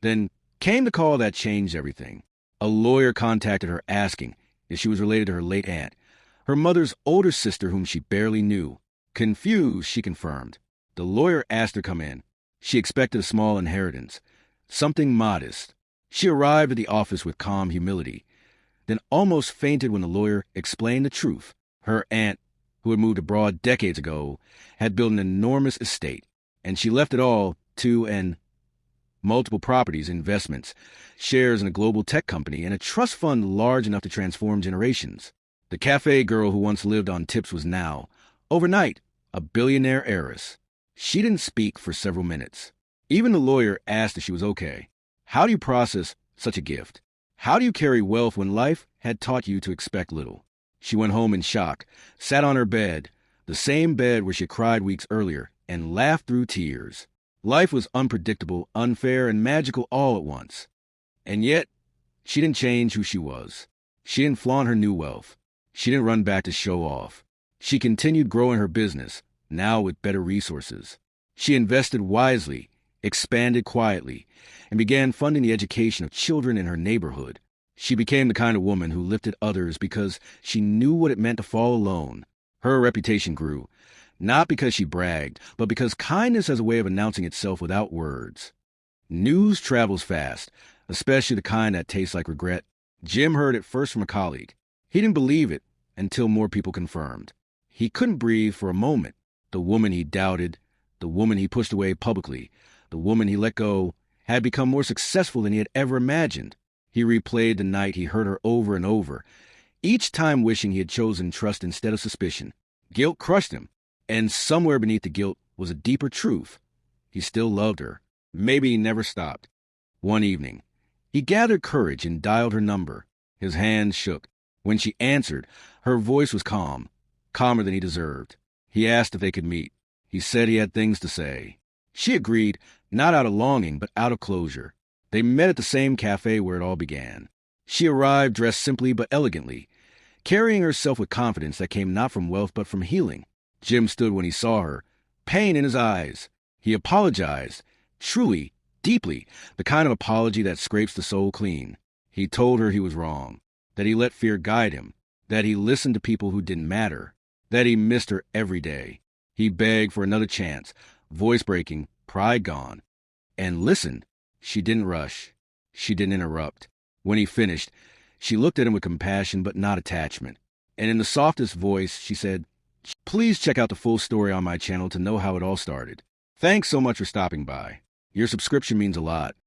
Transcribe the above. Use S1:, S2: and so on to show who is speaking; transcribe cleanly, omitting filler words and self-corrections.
S1: Then came the call that changed everything. A lawyer contacted her asking if she was related to her late aunt, her mother's older sister whom she barely knew. Confused, she confirmed. The lawyer asked her to come in. She expected a small inheritance, something modest. She arrived at the office with calm humility, then almost fainted when the lawyer explained the truth. Her aunt, who had moved abroad decades ago, had built an enormous estate, and she left it all to multiple properties, investments, shares in a global tech company, and a trust fund large enough to transform generations. The cafe girl who once lived on tips was now, overnight, a billionaire heiress. She didn't speak for several minutes. Even the lawyer asked if she was okay. How do you process such a gift? How do you carry wealth when life had taught you to expect little? She went home in shock, sat on her bed, the same bed where she cried weeks earlier, and laughed through tears. Life was unpredictable, unfair, and magical all at once. And yet, she didn't change who she was. She didn't flaunt her new wealth. She didn't run back to show off. She continued growing her business, now with better resources. She invested wisely, expanded quietly, and began funding the education of children in her neighborhood. She became the kind of woman who lifted others because she knew what it meant to fall alone. Her reputation grew, not because she bragged, but because kindness has a way of announcing itself without words. News travels fast, especially the kind that tastes like regret. Jim heard it first from a colleague. He didn't believe it until more people confirmed. He couldn't breathe for a moment. The woman he doubted, the woman he pushed away publicly, the woman he let go, had become more successful than he had ever imagined. He replayed the night he heard her over and over, each time wishing he had chosen trust instead of suspicion. Guilt crushed him, and somewhere beneath the guilt was a deeper truth. He still loved her. Maybe he never stopped. One evening, he gathered courage and dialed her number. His hand shook. When she answered, her voice was calm, calmer than he deserved. He asked if they could meet. He said he had things to say. She agreed, not out of longing, but out of closure. They met at the same cafe where it all began. She arrived dressed simply but elegantly, carrying herself with confidence that came not from wealth but from healing. Jim stood when he saw her, pain in his eyes. He apologized, truly, deeply, the kind of apology that scrapes the soul clean. He told her he was wrong, that he let fear guide him, that he listened to people who didn't matter, that he missed her every day. He begged for another chance, voice breaking, pride gone. And listened. She didn't rush. She didn't interrupt. When he finished, she looked at him with compassion but not attachment. And in the softest voice, she said, "Please check out the full story on my channel to know how it all started. Thanks so much for stopping by. Your subscription means a lot.